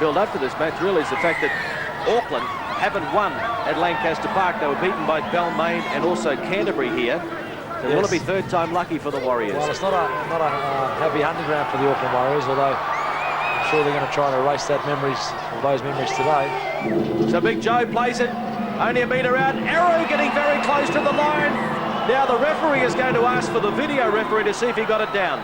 build up to this match really is the fact that Auckland haven't won at Lancaster Park. They were beaten by Balmain and also Canterbury here. So will it be third time lucky for the Warriors? Well, it's not a happy hunting ground for the Auckland Warriors, although I'm sure they're going to try and erase those memories today. So Big Joe plays it, only a metre out. Arrow getting very close to the line. Now the referee is going to ask for the video referee to see if he got it down.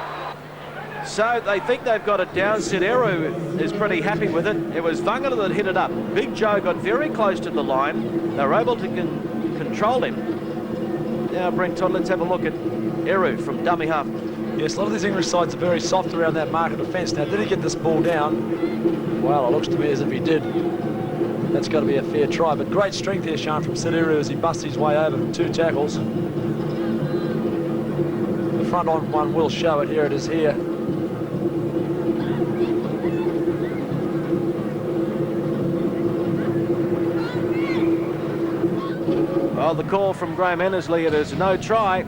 So they think they've got it down. Sid Eru is pretty happy with it. It was Vangana that hit it up. Big Joe got very close to the line. They were able to control him. Now, Brent Todd, let's have a look at Eru from dummy half. Yes, a lot of these English sides are very soft around that mark of defence. Now, did he get this ball down? Well, it looks to me as if he did. That's got to be a fair try, but great strength here shown from Sid Eru as he busts his way over 2 tackles. The front on one will show it. Here it is here. Well, the call from Graham Ennersley, it is no try.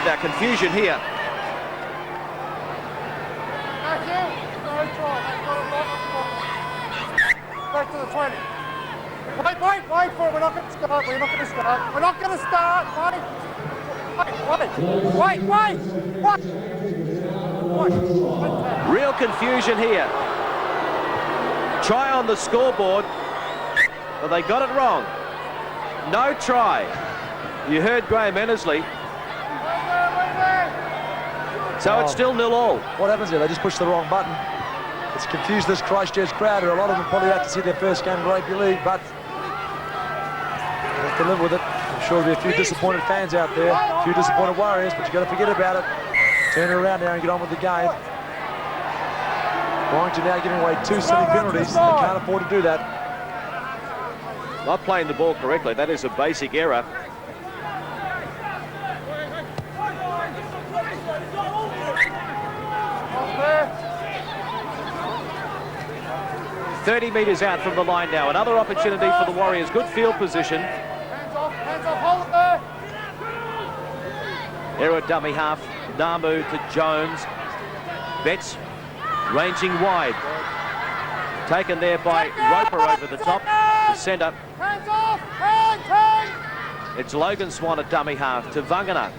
Now, confusion here. Back to the 20. Wait for it. We're not going to start. We're not going to start. Wait. Real confusion here. Try on the scoreboard, but they got it wrong. No try. You heard Graham Ennersley. So it's still 0-0. What happens here? They just push the wrong button. It's confused this Christchurch crowd, who a lot of them probably have to see their first game of rugby league, but they have to live with it. I'm sure there'll be a few disappointed fans out there, a few disappointed Warriors, but you've got to forget about it. Turn it around now and get on with the game. Warrington now giving away 2 silly penalties. They can't afford to do that. Not playing the ball correctly. That is a basic error. .30 metres out from the line now. Another opportunity for the Warriors. Good field position. Hands off, hold it there. Error at dummy half. Namu to Jones. Betts ranging wide. Taken there by Roper over the top. The centre. Hands off, hands. It's Logan Swan at dummy half to Vangana.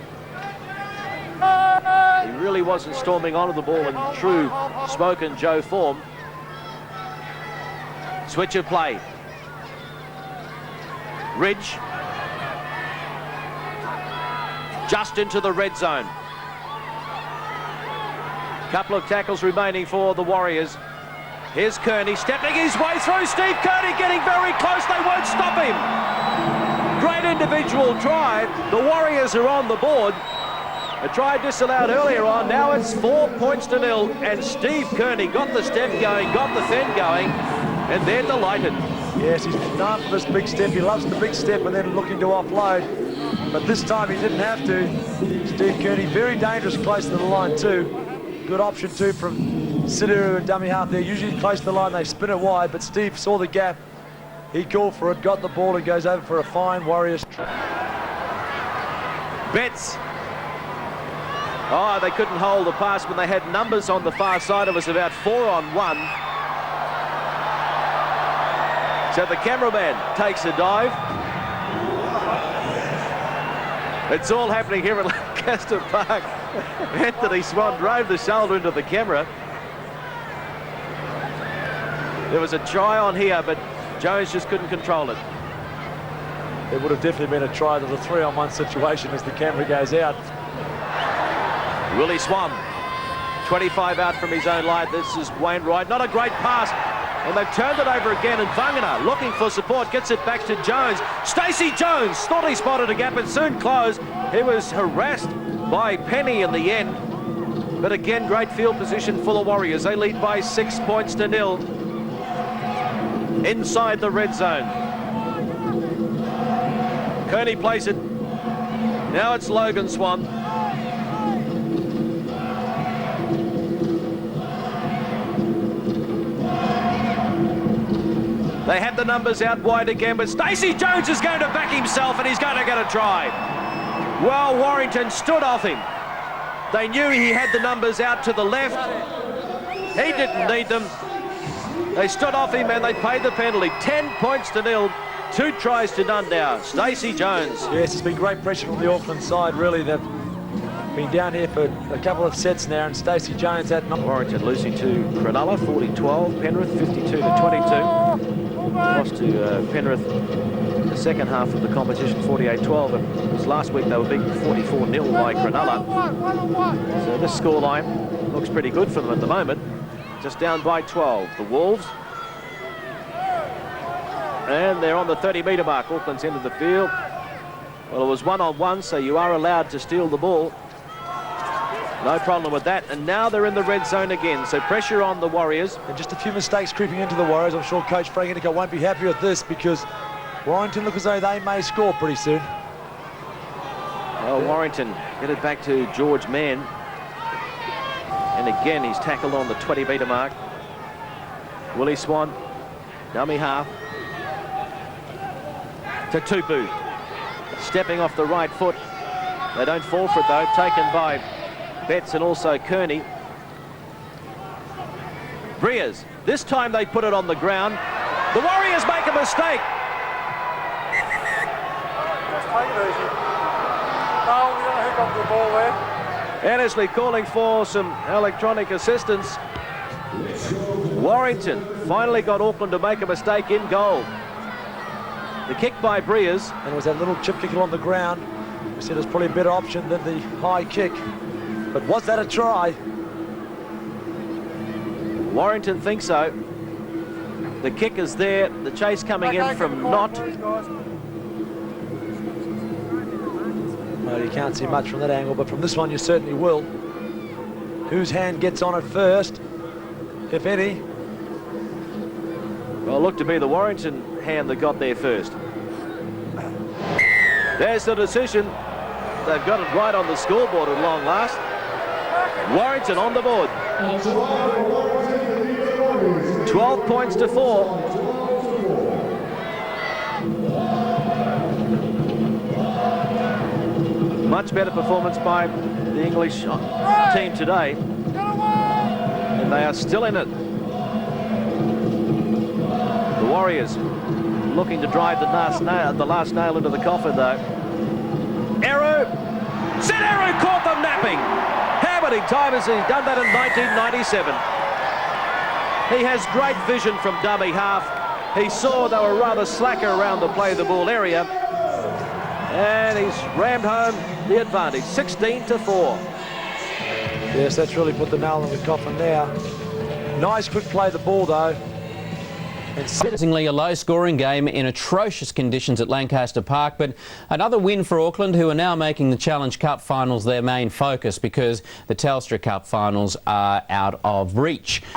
He really wasn't storming onto the ball in true Smoke and Joe form. Switch of play. Ridge. Just into the red zone. Couple of tackles remaining for the Warriors. Here's Kearney stepping his way through. Steve Kearney getting very close. They won't stop him. Great individual try. The Warriors are on the board. A try disallowed earlier on. Now it's 4 points to 0. And Steve Kearney got the step going, got the fend going, and they're delighted. Yes, he's known for this big step. He loves the big step and then looking to offload. But this time he didn't have to. Steve Kearney, very dangerous close to the line too. Good option too from Sid Eru and dummy half there. Usually close to the line, they spin it wide, but Steve saw the gap. He called for it, got the ball and goes over for a fine Warriors try. Betts. Oh, they couldn't hold the pass when they had numbers on the far side. It was about 4-on-1. So the cameraman takes a dive. It's all happening here at Lancaster Park. Anthony Swan drove the shoulder into the camera. There was a try on here, but Jones just couldn't control it. It would have definitely been a try to the 3-on-1 situation as the camera goes out. Willie Swan, 25 out from his own line. This is Wainwright. Not a great pass. And they've turned it over again, and Vangana, looking for support, gets it back to Jones. Stacey Jones thought he spotted a gap and soon closed. He was harassed by Penny in the end. But again, great field position for the Warriors. They lead by 6 points to 0 inside the red zone. Kearney plays it. Now it's Logan Swan. They had the numbers out wide again, but Stacey Jones is going to back himself and he's going to get a try. Well, Warrington stood off him. They knew he had the numbers out to the left. He didn't need them. They stood off him and they paid the penalty. 10 points to nil. 2 tries to none now. Stacey Jones. Yes, it's been great pressure from the Auckland side, really. They've been down here for a couple of sets now, and Stacey Jones had... Warrington losing to Cronulla, 40-12. Penrith, 52-22. Lost to Penrith in the second half of the competition, 48-12. And last week they were beaten 44-0 by Cronulla. So this scoreline looks pretty good for them at the moment. Just down by 12. The Wolves. And they're on the 30-metre mark. Auckland's into the field. Well, it was 1-on-1, so you are allowed to steal the ball. No problem with that. And now they're in the red zone again. So pressure on the Warriors. And just a few mistakes creeping into the Warriors. I'm sure Coach Frank Inico won't be happy with this, because Warrington look as though they may score pretty soon. Well, Warrington headed back to George Mann. And again, he's tackled on the 20-metre mark. Willie Swan, dummy half. To Tupu, stepping off the right foot. They don't fall for it though, taken by Betts and also Kearney. Breers, this time they put it on the ground. The Warriors make a mistake. Just take it easy. No, we're going to hook up the ball there. Annesley calling for some electronic assistance. Warrington finally got Auckland to make a mistake in goal. The kick by Breers. And it was that little chip kick on the ground. We said it was probably a better option than the high kick. But was that a try? Warrington thinks so. The kick is there. The chase coming in from Knott. Well, you can't see much from that angle, but from this one you certainly will. Whose hand gets on it first, if any? Well, it looked to be the Warrington hand that got there first. There's the decision. They've got it right on the scoreboard at long last. Warrington on the board. 12 points to 4. Much better performance by the English team today. And they are still in it. The Warriors looking to drive the last nail into the coffin though. Eru! Sid Eru caught them napping! How many times has he done that in 1997? He has great vision from dummy half. He saw they were rather slacker around the play the ball area. And he's rammed home the advantage, 16-4. Yes, that's really put the nail in the coffin now. Nice quick play the ball though. Surprisingly, a low-scoring game in atrocious conditions at Lancaster Park, but another win for Auckland, who are now making the Challenge Cup finals their main focus because the Telstra Cup finals are out of reach.